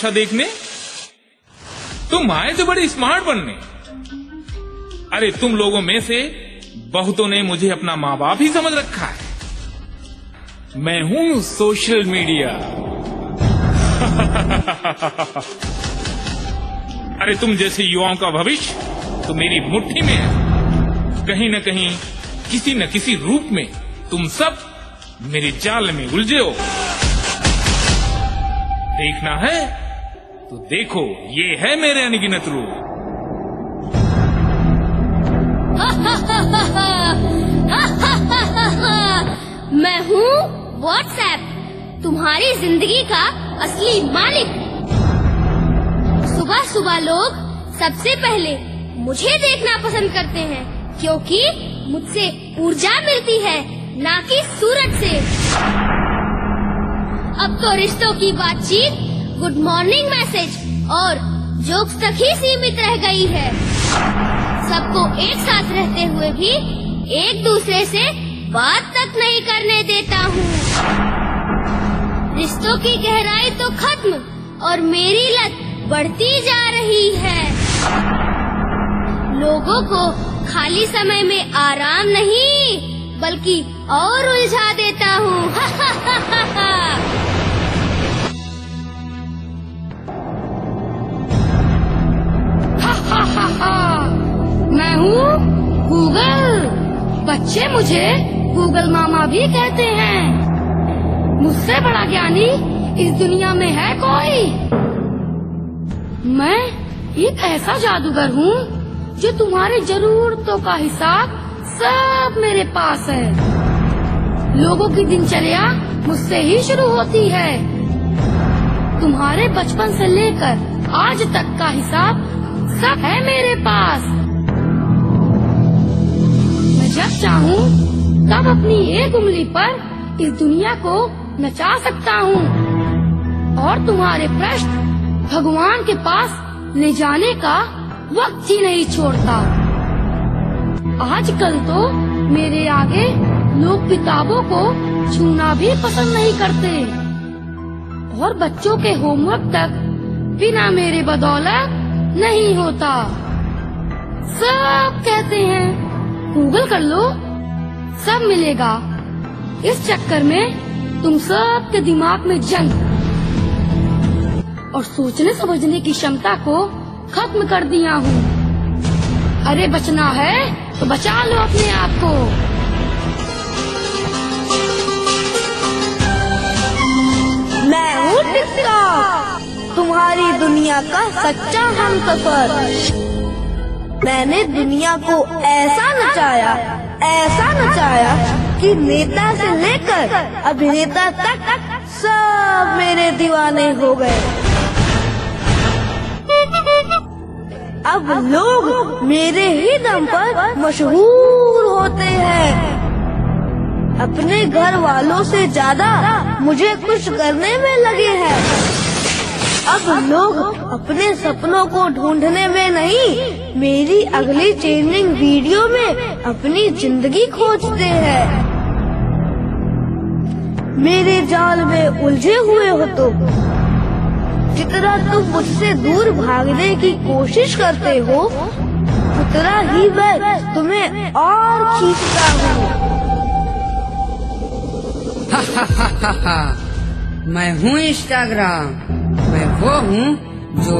तमाशा देखने? तुम आए तो बड़े स्मार्ट बनने। अरे तुम लोगों में से बहुतों ने मुझे अपना माँ बाप ही समझ रखा है। मैं हूं सोशल मीडिया। अरे तुम जैसे युवाओं का भविष्य तो मेरी मुट्ठी में है। कहीं न कहीं किसी न किसी रूप में तुम सब मेरे जाल में उलझे हो। देखना है तो देखो, ये है मेरे अनगिनत रूप। मैं हूँ व्हाट्सएप, तुम्हारी जिंदगी का असली मालिक। सुबह सुबह लोग सबसे पहले मुझे देखना पसंद करते हैं, क्योंकि मुझसे ऊर्जा मिलती है, ना कि सूरज से। अब तो रिश्तों की बातचीत गुड मॉर्निंग मैसेज और जोक्स तक ही सीमित रह गई है। सबको एक साथ रहते हुए भी एक दूसरे से बात तक नहीं करने देता हूँ। रिश्तों की गहराई तो खत्म और मेरी लत बढ़ती जा रही है। लोगों को खाली समय में आराम नहीं बल्कि और उलझा देता हूँ। मैं हूँ गूगल। बच्चे मुझे गूगल मामा भी कहते हैं। मुझसे बड़ा ज्ञानी इस दुनिया में है कोई? मैं एक ऐसा जादूगर हूँ जो तुम्हारी जरूरतों का हिसाब सब मेरे पास है। लोगों की दिनचर्या मुझसे ही शुरू होती है। तुम्हारे बचपन से लेकर आज तक का हिसाब सब है मेरे पास। मैं जब चाहूँ तब अपनी एक उंगली पर इस दुनिया को नचा सकता हूँ और तुम्हारे प्रश्न भगवान के पास ले जाने का वक्त ही नहीं छोड़ता। आजकल तो मेरे आगे लोग किताबों को छूना भी पसंद नहीं करते और बच्चों के होमवर्क तक बिना मेरे बदौलत नहीं होता। सब कहते हैं गूगल कर लो सब मिलेगा। इस चक्कर में तुम सब के दिमाग में जंग और सोचने समझने की क्षमता को खत्म कर दिया हूँ। अरे बचना है तो बचा लो अपने आप को। मैं हूँ टिकटॉक, तुम्हारी दुनिया का सच्चा हमसफर। मैंने दुनिया को ऐसा नचाया कि नेता से लेकर अभिनेता तक सब मेरे दीवाने हो गए। अब लोग मेरे ही दम पर मशहूर होते हैं। अपने घर वालों से ज्यादा मुझे खुश करने में लगे हैं। अब लोग अपने सपनों को ढूंढने में नहीं, मेरी अगली ट्रेंडिंग वीडियो में अपनी जिंदगी खोजते हैं। मेरे जाल में उलझे हुए हो तो जितना तुम मुझसे दूर भागने की कोशिश करते हो उतना ही मैं तुम्हें और खींचता हूँ। मैं हूँ इंस्टाग्राम। मैं वो हूँ जो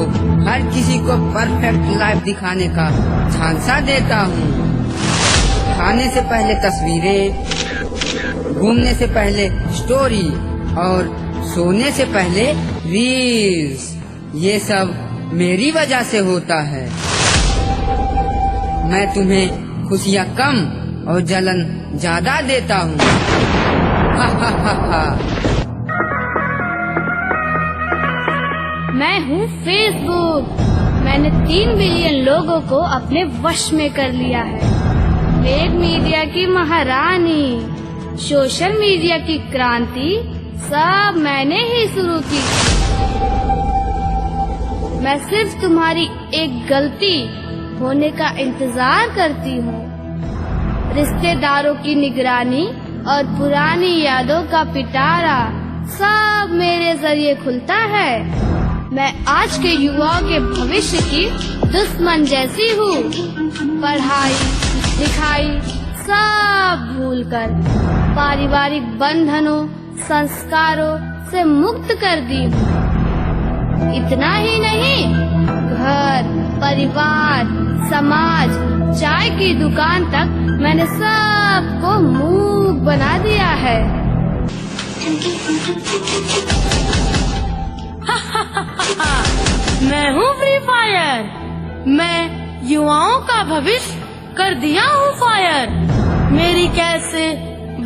हर किसी को परफेक्ट लाइफ दिखाने का झांसा देता हूँ। खाने से पहले तस्वीरें, घूमने से पहले स्टोरी और सोने से पहले रील्स। ये सब मेरी वजह से होता है। मैं तुम्हें खुशियाँ कम और जलन ज्यादा देता हूँ। मैं हूँ फेसबुक। मैंने 3 बिलियन लोगों को अपने वश में कर लिया है। वेब मीडिया की महारानी, सोशल मीडिया की क्रांति सब मैंने ही शुरू की। मैं सिर्फ तुम्हारी एक गलती होने का इंतजार करती हूँ। रिश्तेदारों की निगरानी और पुरानी यादों का पिटारा सब मेरे जरिए खुलता है। मैं आज के युवाओं के भविष्य की दुश्मन जैसी हूँ। पढ़ाई लिखाई सब भूलकर पारिवारिक बंधनों संस्कारों से मुक्त कर दी हूँ। इतना ही नहीं, घर परिवार समाज चाय की दुकान तक मैंने सबको मूक बना दिया है। मैं हूँ फ्री फायर। मैं युवाओं का भविष्य कर दिया हूँ फायर। मेरी कैद से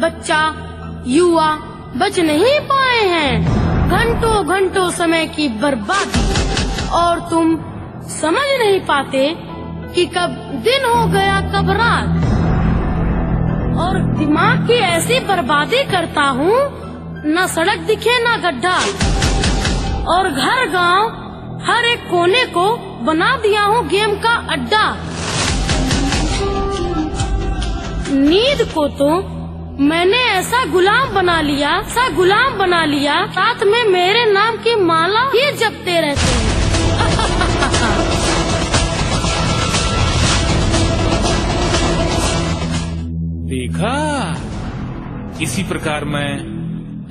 बच्चा युवा बच नहीं पाए हैं। घंटों घंटों समय की बर्बादी, और तुम समझ नहीं पाते कि कब दिन हो गया कब रात। और दिमाग की ऐसी बर्बादी करता हूँ, न सड़क दिखे न गड्ढा, और घर गांव हर एक कोने को बना दिया हूँ गेम का अड्डा। नींद को तो मैंने ऐसा गुलाम बना लिया, साथ में मेरे नाम की माला ही जपते रहते हैं। देखा, इसी प्रकार मैं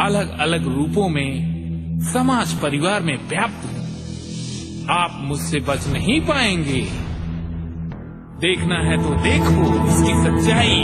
अलग अलग रूपों में समाज परिवार में व्याप्त हूँ। आप मुझसे बच नहीं पाएंगे। देखना है तो देखो इसकी सच्चाई।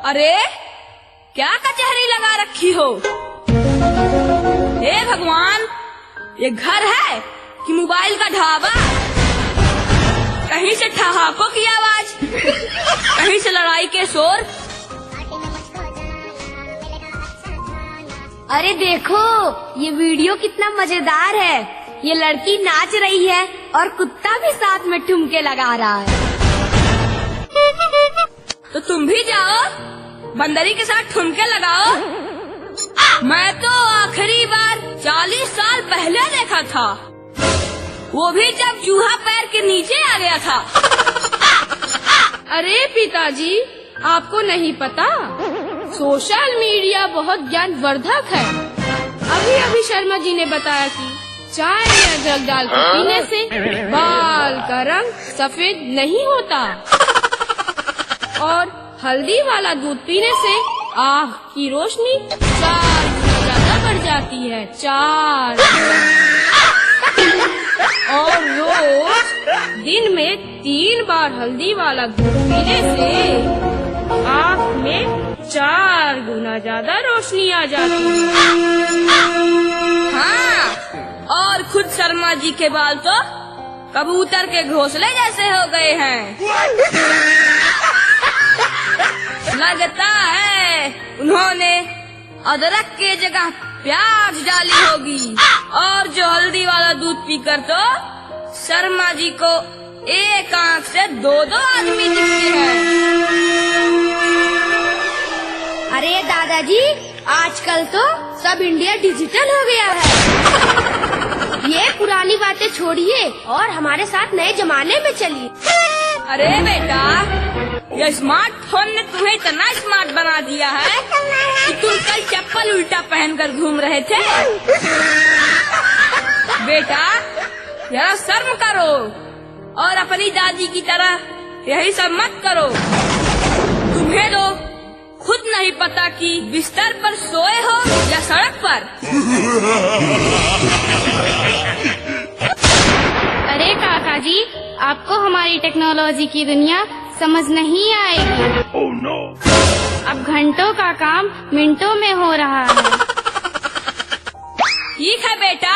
अरे क्या कचहरी लगा रखी हो? हे भगवान, ये घर है कि मोबाइल का ढाबा? कहीं से ठहाकों की आवाज, कहीं से लड़ाई के शोर। अरे देखो, ये वीडियो कितना मजेदार है। ये लड़की नाच रही है और कुत्ता भी साथ में ठुमके लगा रहा है। तो तुम भी जाओ, बंदरी के साथ ठुमके लगाओ। मैं तो आखिरी बार 40 साल पहले देखा था, वो भी जब चूहा पैर के नीचे आ गया था। अरे पिताजी, आपको नहीं पता, सोशल मीडिया बहुत ज्ञानवर्धक है। अभी शर्मा जी ने बताया कि चाय में अदरक डालकर पीने से बाल का रंग सफेद नहीं होता, और हल्दी वाला दूध पीने से आँख की रोशनी 4 गुना ज्यादा बढ़ जाती है। 4। और रोज दिन में 3 बार हल्दी वाला दूध पीने से आँख में 4 गुना ज्यादा रोशनी आ जाती है। हाँ, और खुद शर्मा जी के बाल तो कबूतर के घोंसले जैसे हो गए हैं। लगता है उन्होंने अदरक के जगह प्याज डाली होगी, और जो हल्दी वाला दूध पीकर तो शर्मा जी को एक आंख से 2-2 आदमी दिखते हैं। अरे दादाजी, आजकल तो सब इंडिया डिजिटल हो गया है। ये पुरानी बातें छोड़िए और हमारे साथ नए जमाने में चलिए। अरे बेटा, ये स्मार्टफोन ने तुम्हें इतना स्मार्ट बना दिया है कि तुम कल चप्पल उल्टा पहनकर घूम रहे थे। बेटा, जरा शर्म करो और अपनी दादी की तरह यही सब मत करो। तुम्हें तो खुद नहीं पता कि बिस्तर पर सोए हो या सड़क पर। अरे काका जी, आपको हमारी टेक्नोलॉजी की दुनिया समझ नहीं आएगी। Oh, no. अब घंटों का काम मिनटों में हो रहा है। ठीक है बेटा,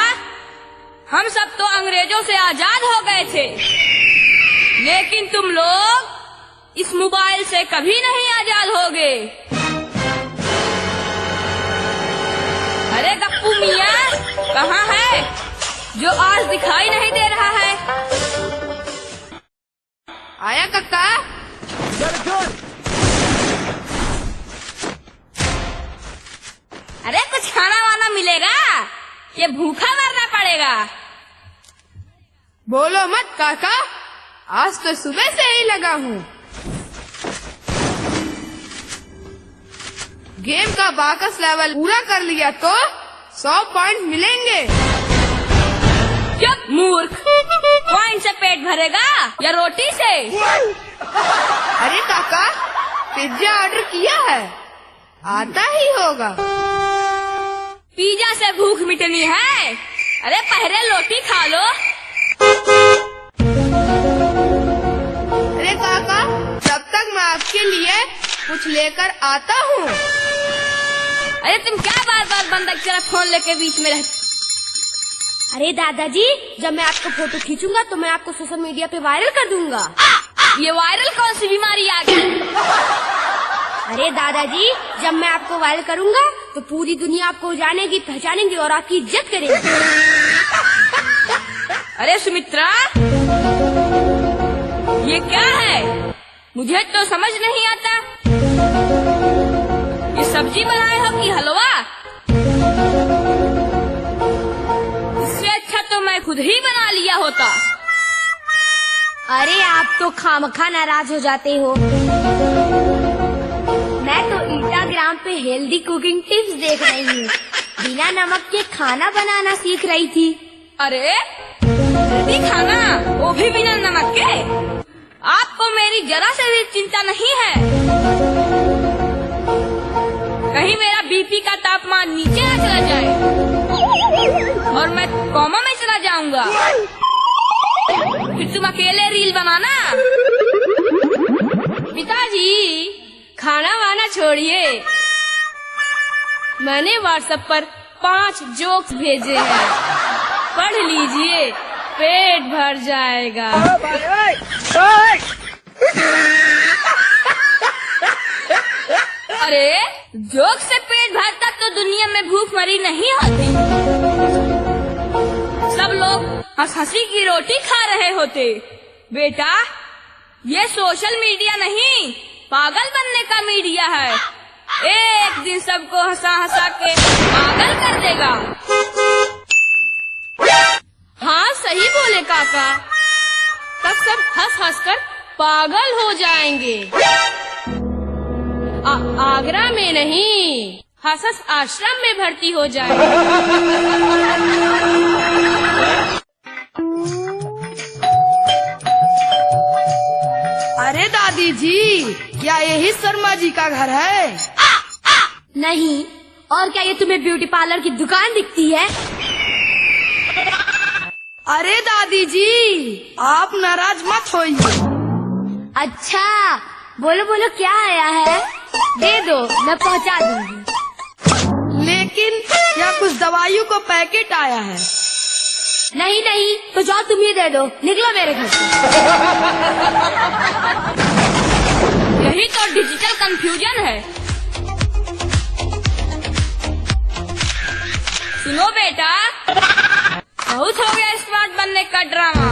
हम सब तो अंग्रेजों से आजाद हो गए थे, लेकिन तुम लोग इस मोबाइल से कभी नहीं आजाद होगे। अरे गप्पू मियाँ कहाँ है, जो आज दिखाई नहीं दे रहा है? आया काका। अरे कुछ खाना वाना मिलेगा, ये भूखा मरना पड़ेगा। बोलो मत काका, आज तो सुबह से ही लगा हूँ। गेम का बाकस लेवल पूरा कर लिया तो 100 पॉइंट मिलेंगे। चुप मूर्ख, पॉइंट से पेट भरेगा या रोटी से? अरे काका, पिज्जा ऑर्डर किया है, आता ही होगा। पिज्जा से भूख मिटनी है? अरे पहले रोटी खा लो। अरे काका, जब तक मैं आपके लिए कुछ लेकर आता हूँ। अरे तुम क्या बार बार बंदक तेरा फोन लेके बीच में रह? अरे दादाजी, जब मैं आपको फोटो खींचूंगा तो मैं आपको सोशल मीडिया पे वायरल कर दूंगा। ये वायरल कौन सी बीमारी आ गई? अरे दादाजी, जब मैं आपको वायरल करूंगा तो पूरी दुनिया आपको जानेगी, पहचानेंगी और आपकी इज्जत करेगी। अरे सुमित्रा, ये क्या है? मुझे तो समझ नहीं आता। ये सब्जी बनाए हो कि हलवा? इससे अच्छा तो मैं खुद ही बना लिया होता। अरे आप तो खामखा नाराज हो जाते हो। मैं तो इंस्टाग्राम पे हेल्दी कुकिंग टिप्स देख रही हूँ, बिना नमक के खाना बनाना सीख रही थी। अरे हेल्दी खाना, वो भी बिना नमक के? आपको मेरी जरा से भी चिंता नहीं है? कहीं मेरा बीपी का तापमान नीचे न चला जाए और मैं कोमा में चला जाऊंगा। फिर तुम अकेले रील बनाना। पिताजी, खाना वाना छोड़िए, मैंने व्हाट्सएप पर 5 जोक्स भेजे हैं, पढ़ लीजिए, पेट भर जाएगा। अरे जोक से पेट भरता तो दुनिया में भूखमरी नहीं होती। सब लोग हंसी की रोटी खा रहे होते। बेटा, ये सोशल मीडिया नहीं, पागल बनने का मीडिया है। एक दिन सबको हंसा हंसा के पागल कर देगा। हाँ सही बोले काका, तब सब हंस हंस कर पागल हो जाएंगे। आगरा में नहीं, हंस हंस आश्रम में भर्ती हो जाएंगे। अरे दादी जी, क्या यही शर्मा जी का घर है? नहीं, और क्या ये तुम्हें ब्यूटी पार्लर की दुकान दिखती है? अरे दादी जी, आप नाराज मत होइए। अच्छा, बोलो बोलो क्या आया है? दे दो, मैं पहुंचा दूंगी। लेकिन यहाँ कुछ दवाइयों का पैकेट आया है। नहीं नहीं, तो जाओ तुम ही दे दो, निकलो मेरे घर से। यही तो डिजिटल कंफ्यूजन है। सुनो बेटा, बहुत हो गया स्मार्ट बनने का ड्रामा।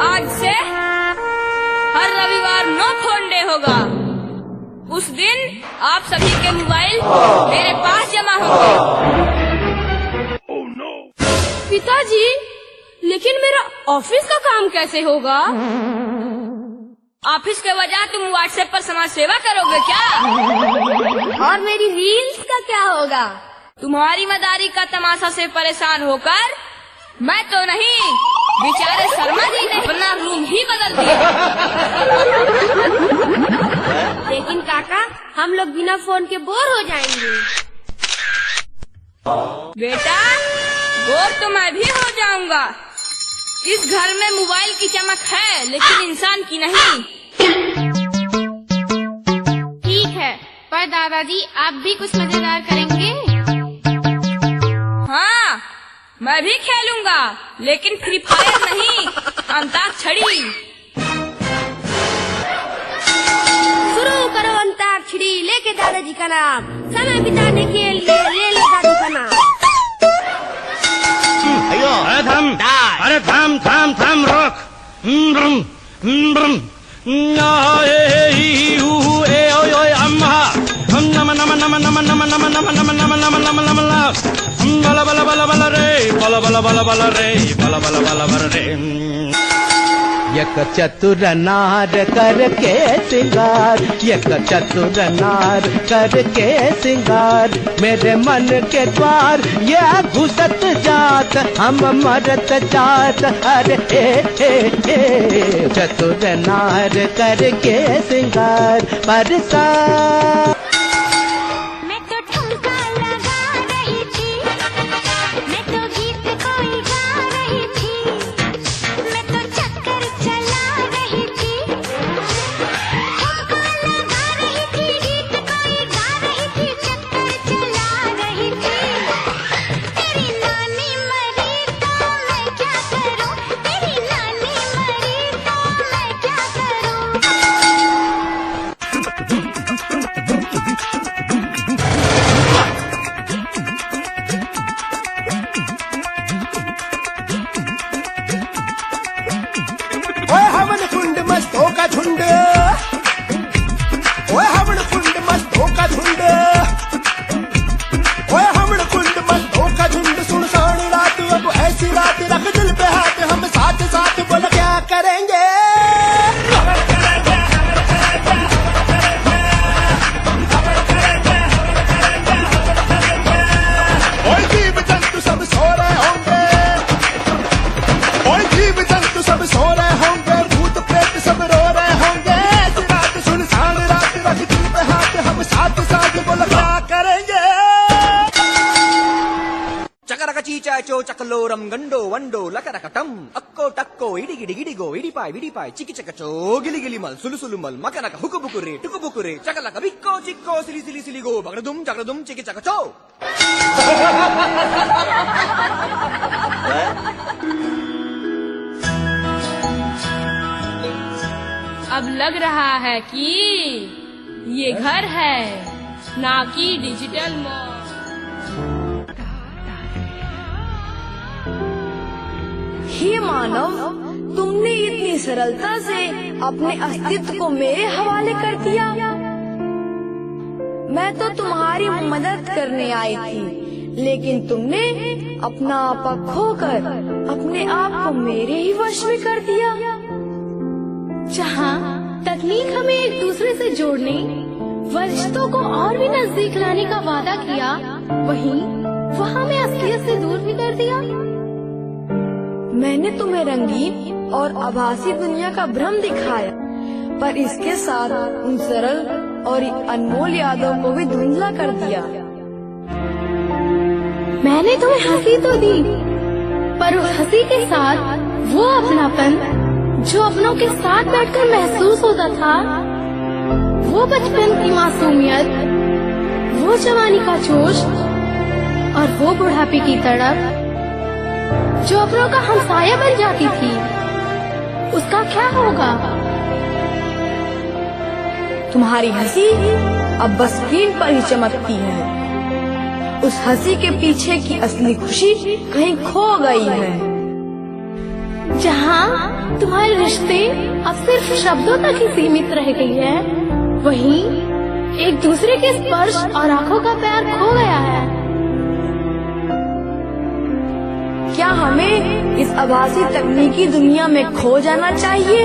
आज से हर रविवार नो फोन डे होगा। उस दिन आप सभी के मोबाइल मेरे पास जमा होंगे। पिताजी, लेकिन मेरा ऑफिस का काम कैसे होगा? ऑफिस के वजह तुम व्हाट्सएप पर समाज सेवा करोगे क्या? और मेरी रील्स का क्या होगा? तुम्हारी मदारी का तमाशा से परेशान होकर मैं तो नहीं, बेचारे शर्मा जी ने अपना रूम ही बदल दिया। लेकिन काका, हम लोग बिना फोन के बोर हो जाएंगे। बेटा, बोर तो मैं भी हो जाऊंगा। इस घर में मोबाइल की चमक है, लेकिन इंसान की नहीं। ठीक है, पर दादाजी आप भी कुछ मजेदार करेंगे? मैं भी खेलूंगा, लेकिन फ्री फायर नहीं, अंताक्षरी। शुरू करो अंताक्षरी, लेके दादाजी का नाम, समय बिताने के लिए ले ले दादी का नाम। अरे थम थम थम रोक। अम्मा नम नम नम नम नम नम नम नम नम नम नम नम बला बला बला बला रे बला बला बला बला रे बला बला बला बला रे। एक चतुर नार करके सिंगार, एक चतुर नार करके सिंगार, मेरे मन के द्वार ये घुसत जात, हम मरत जात, अरे चतुर नार करके सिंगार बरसा। చకలోరం గండో వండో లకరకటం అక్కో టక్కో ఇడిగిడి గిడిగో ఇడిపాయ్ విడిపాయ్ చికి చకచో గిలిగిలి మల్ సులుసులు మల్ మకనక హుకుబుకురే టుకుబుకురే చకలక బిక్కో చిక్కో సిలి సిలి సిలిగో బగడదుం జగడదుం చికి చకచో। अब लग रहा है कि ये घर है, ना कि डिजिटल मॉल। हे मानव, तुमने इतनी सरलता से अपने अस्तित्व को मेरे हवाले कर दिया। मैं तो तुम्हारी मदद करने आई थी, लेकिन तुमने अपना आपा खोकर अपने आप को मेरे ही वश में कर दिया। जहाँ तकनीक हमें एक दूसरे से जोड़ने व रिश्तों को और भी नजदीक लाने का वादा किया, वहीं वहाँ हमें असलियत से दूर भी कर दिया। मैंने तुम्हें रंगीन और आभासी दुनिया का भ्रम दिखाया, पर इसके साथ उन सरल और अनमोल यादों को भी धुंधला कर दिया। मैंने तुम्हें हंसी तो दी, पर उस हंसी के साथ वो अपनापन जो अपनों के साथ बैठकर महसूस होता था, वो बचपन की मासूमियत, वो जवानी का जोश और वो बुढ़ापे की तड़प जो अपनों का हमसाया बन जाती थी, उसका क्या होगा? तुम्हारी हंसी अब बस स्क्रीन पर ही चमकती है। उस हंसी के पीछे की असली खुशी कहीं खो गई है। जहाँ तुम्हारे रिश्ते अब सिर्फ शब्दों तक ही सीमित रह गई है, वहीं एक दूसरे के स्पर्श और आंखों का प्यार खो गया है। क्या हमें इस आभासी तकनीकी दुनिया में खो जाना चाहिए,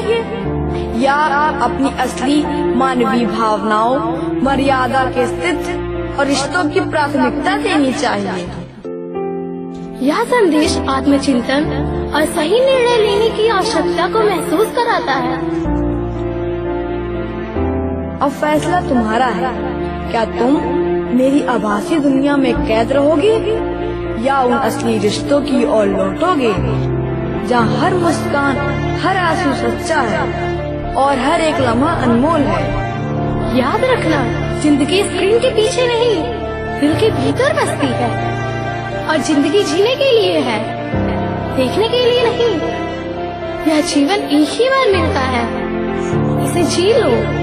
या अपनी असली मानवीय भावनाओं, मर्यादा के स्थिति और रिश्तों की प्राथमिकता देनी चाहिए? यह संदेश आत्मचिंतन और सही निर्णय लेने की आवश्यकता को महसूस कराता है। अब फैसला तुम्हारा है। क्या तुम मेरी आभासी दुनिया में कैद रहोगे, या उन असली रिश्तों की ओर लौटोगे, जहाँ हर मुस्कान, हर आंसू सच्चा है और हर एक लम्हा अनमोल है। याद रखना, जिंदगी स्क्रीन के पीछे नहीं, दिल के भीतर बसती है। और जिंदगी जीने के लिए है, देखने के लिए नहीं। यह जीवन एक ही बार मिलता है, इसे जी लो।